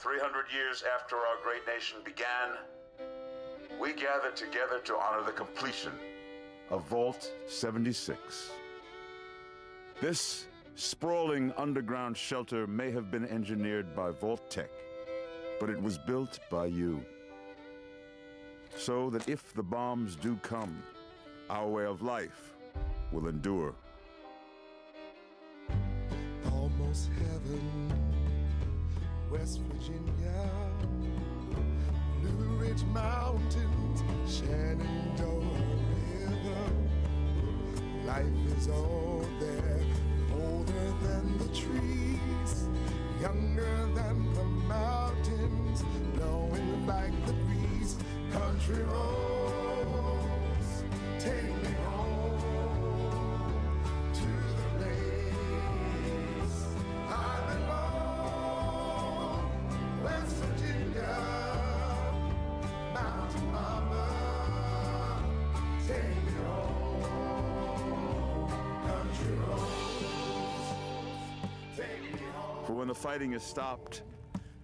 300 years after our great nation began, we gathered together to honor the completion of Vault 76. This sprawling underground shelter may have been engineered by Vault Tech, but it was built by you. So that if the bombs do come, our way of life will endure. Almost heaven, West Virginia, Blue Ridge Mountains, Shenandoah River. Life is all there, older than the trees, younger than the mountains, blowing like the breeze. Country roads, take me home to the place I belong. West Virginia, Mountain Mama, take me home. Country roads, take me home. For when the fighting is stopped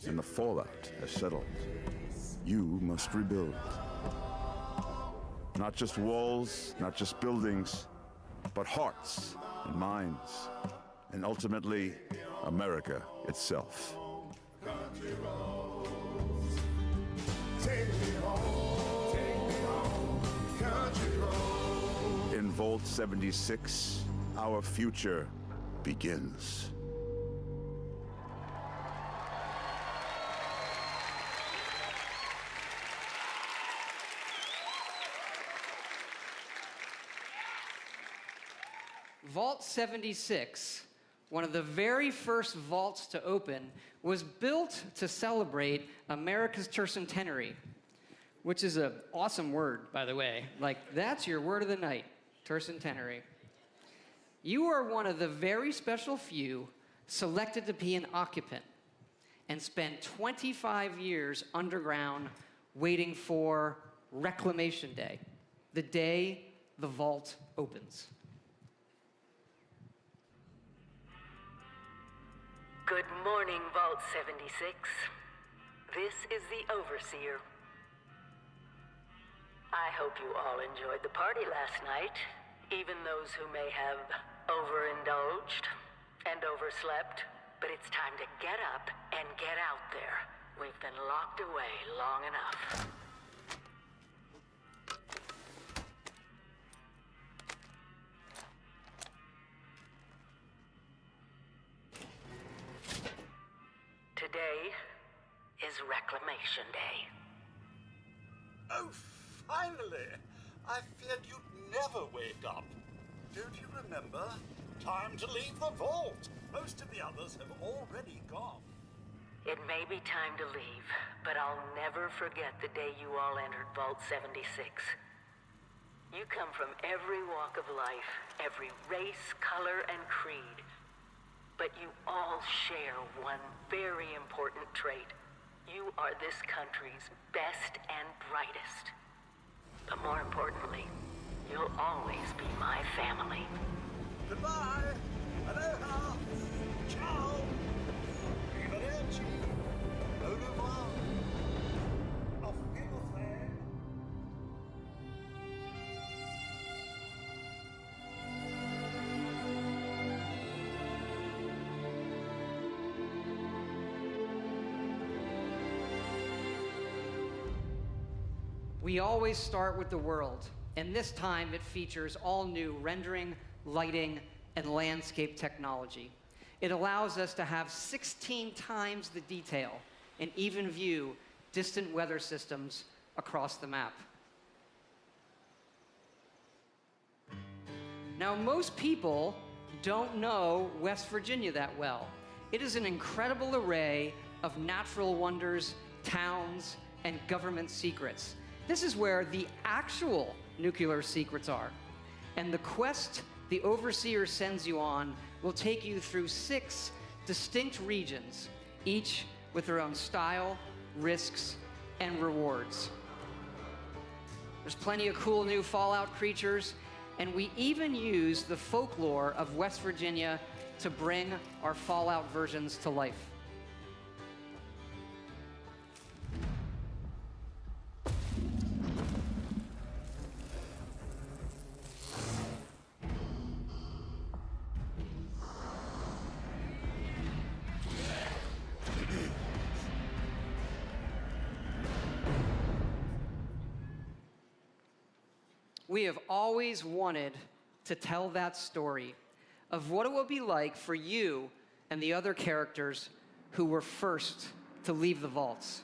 and the fallout has settled, you must rebuild. Not just walls, not just buildings, but hearts and minds, and ultimately, America itself. Country roads, take me home, country roads. In Vault 76, our future begins. Vault 76, one of the very first vaults to open, was built to celebrate America's tercentenary, which is an awesome word, by the way. Like, that's your word of the night, tercentenary. You are one of the very special few selected to be an occupant and spend 25 years underground waiting for Reclamation Day, the day the vault opens. Good morning, Vault 76. This is the Overseer. I hope you all enjoyed the party last night, even those who may have overindulged and overslept. But it's time to get up and get out there. We've been locked away long enough. Today is Reclamation Day. Oh, finally! I feared you'd never wake up. Don't you remember? Time to leave the vault. Most of the others have already gone. It may be time to leave, but I'll never forget the day you all entered Vault 76. You come from every walk of life, every race, color, and creed. But you all share one very important trait. You are this country's best and brightest. But more importantly, you'll always be my family. Goodbye! Aloha! Ciao! Arrivederci! Au revoir! Auf Wiedersehen! We always start with the world, and this time it features all new rendering, lighting, and landscape technology. It allows us to have 16 times the detail and even view distant weather systems across the map. Now, most people don't know West Virginia that well. It is an incredible array of natural wonders, towns, and government secrets. This is where the actual nuclear secrets are. And the quest the Overseer sends you on will take you through 6 distinct regions, each with their own style, risks, and rewards. There's plenty of cool new Fallout creatures, and we even use the folklore of West Virginia to bring our Fallout versions to life. we have always wanted to tell that story of what it will be like for you and the other characters who were first to leave the vaults.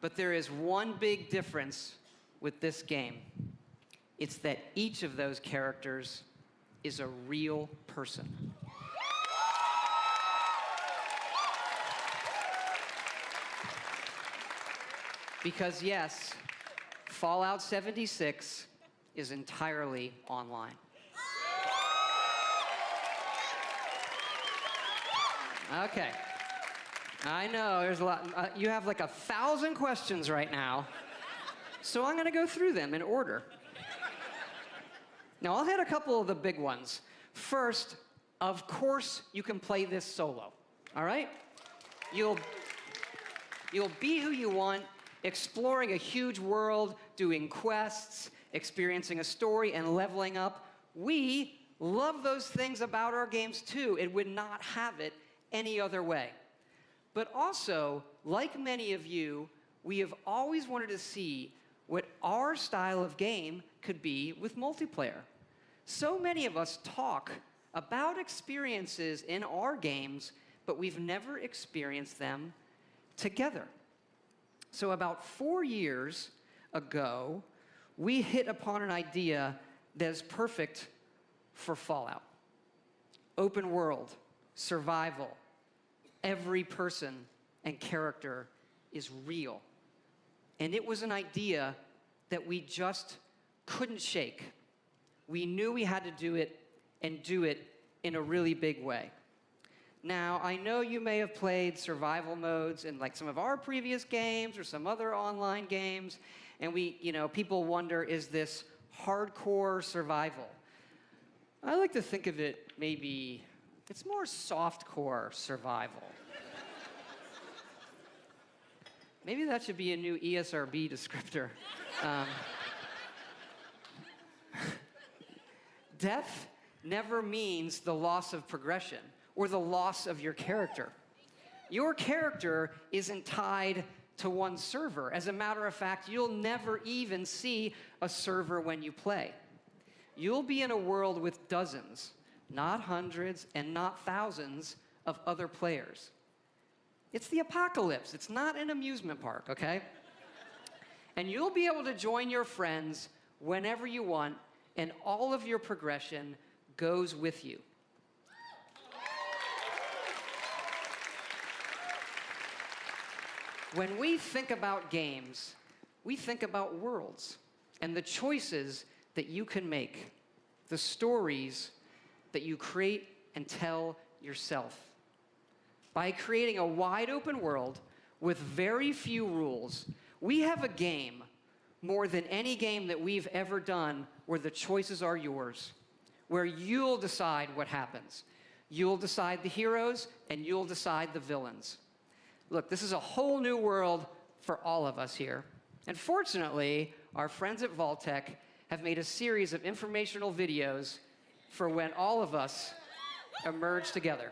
But there is one big difference with this game. It's that each of those characters is a real person. Because yes, Fallout 76 is entirely online. Okay. I know, there's a lot. You have like 1,000 questions right now. So I'm going to go through them in order. Now, I'll hit a couple of the big ones. First, of course, you can play this solo. All right? You'll be who you want, exploring a huge world, doing quests, experiencing a story, and leveling up. We love those things about our games, too. It would not have it any other way. But also, like many of you, we have always wanted to see what our style of game could be with multiplayer. So many of us talk about experiences in our games, but we've never experienced them together. So about 4 years ago, we hit upon an idea that is perfect for Fallout. Open world, survival, every person and character is real. And it was an idea that we just couldn't shake. We knew we had to do it and do it in a really big way. Now, I know you may have played survival modes in like some of our previous games or some other online games, and people wonder, is this hardcore survival? I like to think of it maybe, it's more softcore survival. Maybe that should be a new ESRB descriptor. Death never means the loss of progression or the loss of your character. Your character isn't tied to one server. As a matter of fact, you'll never even see a server when you play. You'll be in a world with dozens, not hundreds and not thousands of other players. It's the apocalypse. It's not an amusement park, okay? And you'll be able to join your friends whenever you want, and all of your progression goes with you. When we think about games, we think about worlds and the choices that you can make, the stories that you create and tell yourself. By creating a wide open world with very few rules, we have a game more than any game that we've ever done where the choices are yours, where you'll decide what happens. You'll decide the heroes, and you'll decide the villains. Look, this is a whole new world for all of us here. And fortunately, our friends at Vault-Tec have made a series of informational videos for when all of us emerge together.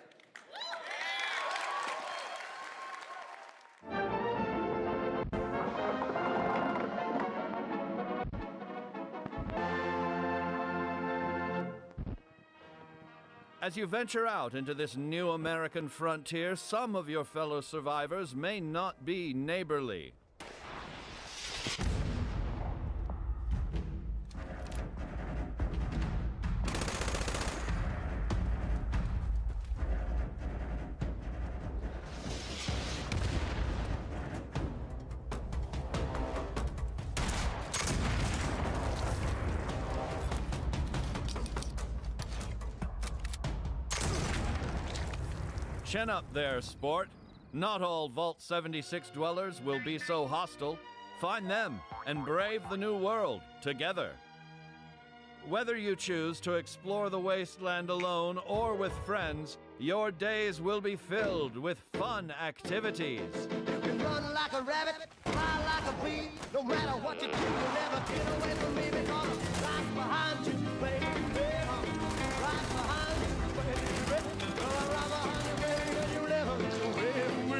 As you venture out into this new American frontier, some of your fellow survivors may not be neighborly. Chin up there, sport. Not all Vault 76 dwellers will be so hostile. Find them and brave the new world together. Whether you choose to explore the wasteland alone or with friends, your days will be filled with fun activities. You can run like a rabbit, fly like a bee. No matter what you do, you'll never get away from me because I'm right behind you, baby. Right behind you, baby. I'm right behind you, baby, and you'll never get away from me.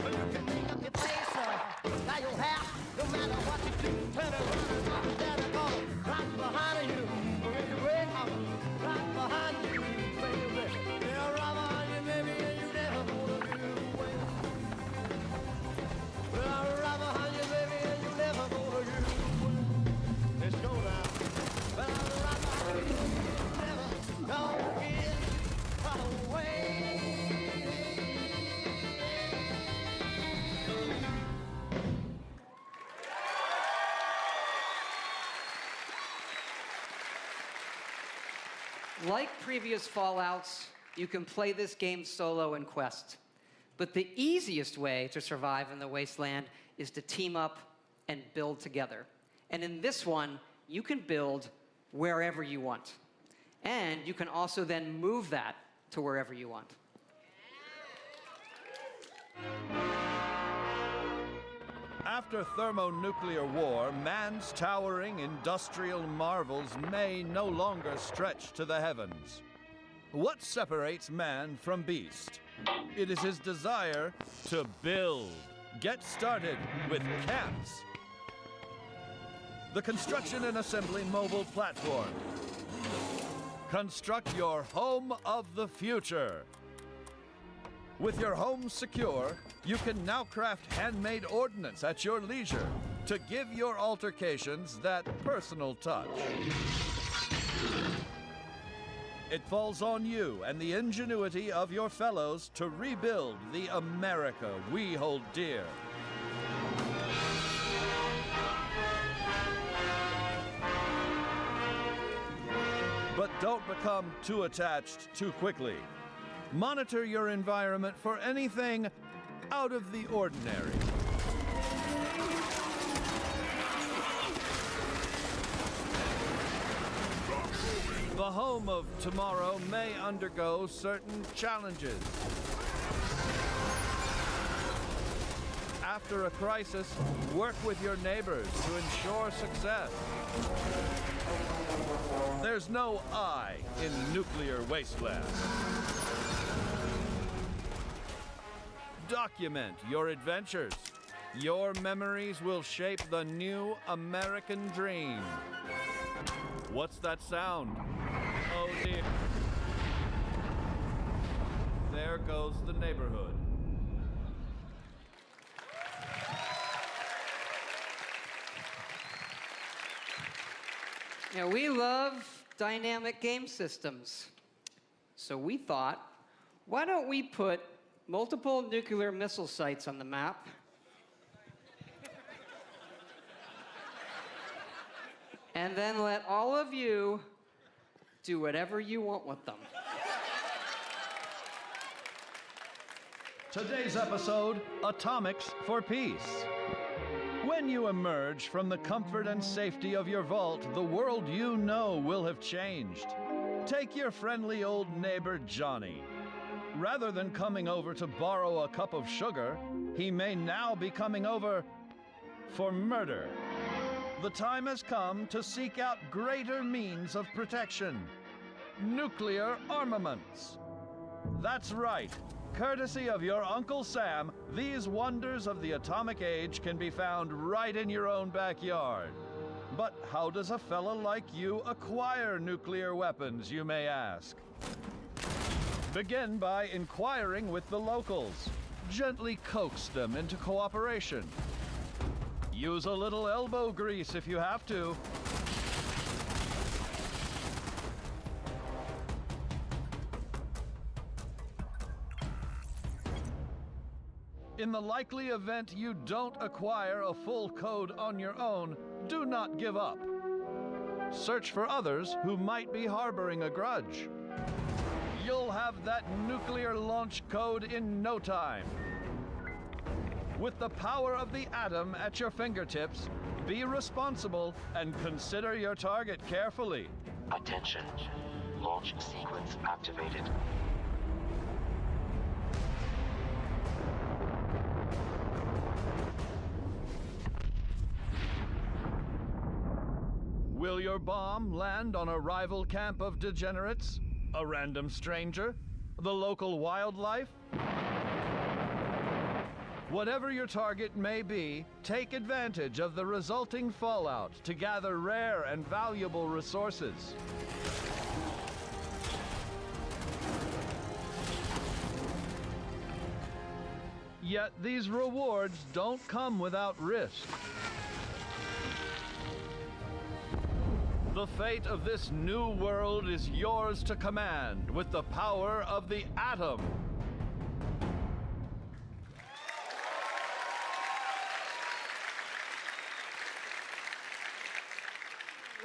You can make up your face, tie your hat. No matter what you do, turn around. Like previous Fallouts, you can play this game solo in Quest. But the easiest way to survive in the wasteland is to team up and build together. And in this one, you can build wherever you want. And you can also then move that to wherever you want. After thermonuclear war, man's towering industrial marvels may no longer stretch to the heavens. What separates man from beast? It is his desire to build. Get started with camps. The construction and assembly mobile platform. Construct your home of the future. With your home secure, you can now craft handmade ordnance at your leisure to give your altercations that personal touch. It falls on you and the ingenuity of your fellows to rebuild the America we hold dear. But don't become too attached too quickly. Monitor your environment for anything out of the ordinary. The home of tomorrow may undergo certain challenges. After a crisis, work with your neighbors to ensure success. There's no I in nuclear wasteland. Document your adventures. Your memories will shape the new American dream. What's that sound? Oh dear. There goes the neighborhood. Now, we love dynamic game systems. So we thought, why don't we put multiple nuclear missile sites on the map? And then let all of you do whatever you want with them. Today's episode, Atomics for Peace. When you emerge from the comfort and safety of your vault, the world you know will have changed. Take your friendly old neighbor, Johnny. Rather than coming over to borrow a cup of sugar, he may now be coming over for murder. The time has come to seek out greater means of protection. Nuclear armaments. That's right. Courtesy of your Uncle Sam, these wonders of the atomic age can be found right in your own backyard. But how does a fella like you acquire nuclear weapons, you may ask? Begin by inquiring with the locals. Gently coax them into cooperation. Use a little elbow grease if you have to. In the likely event you don't acquire a full code on your own, do not give up. Search for others who might be harboring a grudge. You'll have that nuclear launch code in no time. With the power of the atom at your fingertips, be responsible and consider your target carefully. Attention. Launch sequence activated. Will your bomb land on a rival camp of degenerates? A random stranger? The local wildlife? Whatever your target may be, take advantage of the resulting fallout to gather rare and valuable resources. Yet these rewards don't come without risk. The fate of this new world is yours to command with the power of the atom.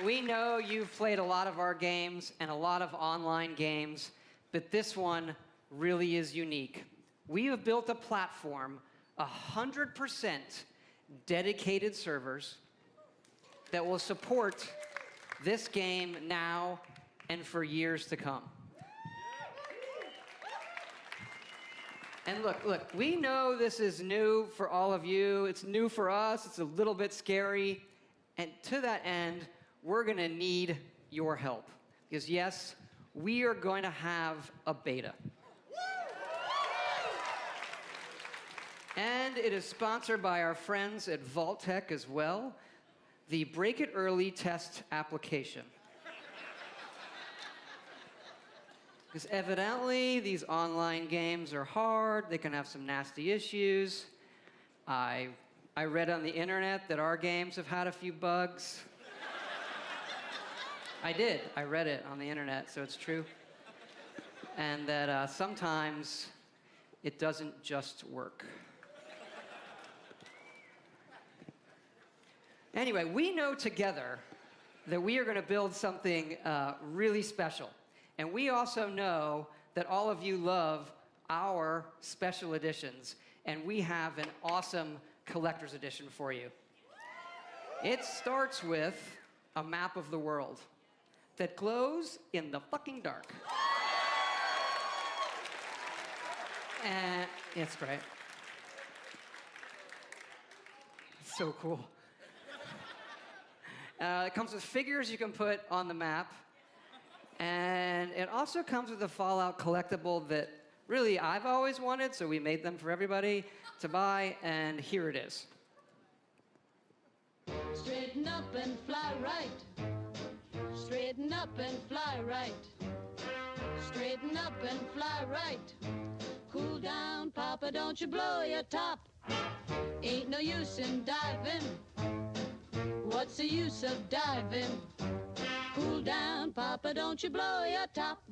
We know you've played a lot of our games and a lot of online games, but this one really is unique. We have built a platform, 100% dedicated servers that will support this game now and for years to come. And look, we know this is new for all of you. It's new for us. It's a little bit scary. And to that end, we're going to need your help. Because yes, we are going to have a beta. And it is sponsored by our friends at Vault-Tec as well, the Break It Early test application. Because evidently, these online games are hard. They can have some nasty issues. I read on the internet that our games have had a few bugs. I did. I read it on the internet, so it's true. And that sometimes it doesn't just work. Anyway, we know together that we are going to build something really special. And we also know that all of you love our special editions. And we have an awesome collector's edition for you. It starts with a map of the world that glows in the fucking dark. And it's great. It's so cool. It comes with figures you can put on the map. And it also comes with a Fallout collectible that really I've always wanted, so we made them for everybody to buy, and here it is. Straighten up and fly right. Straighten up and fly right. Straighten up and fly right. Cool down, Papa, don't you blow your top. Ain't no use in diving. What's the use of diving? Cool down, Papa, don't you blow your top.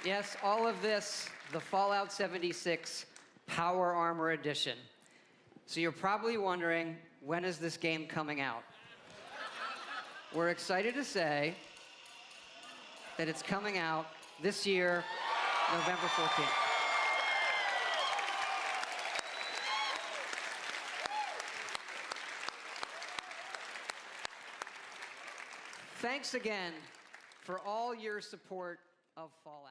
Yes, all of this, the Fallout 76 Power Armor Edition. So you're probably wondering, when is this game coming out? We're excited to say that it's coming out this year, November 14th. Thanks again for all your support of Fallout.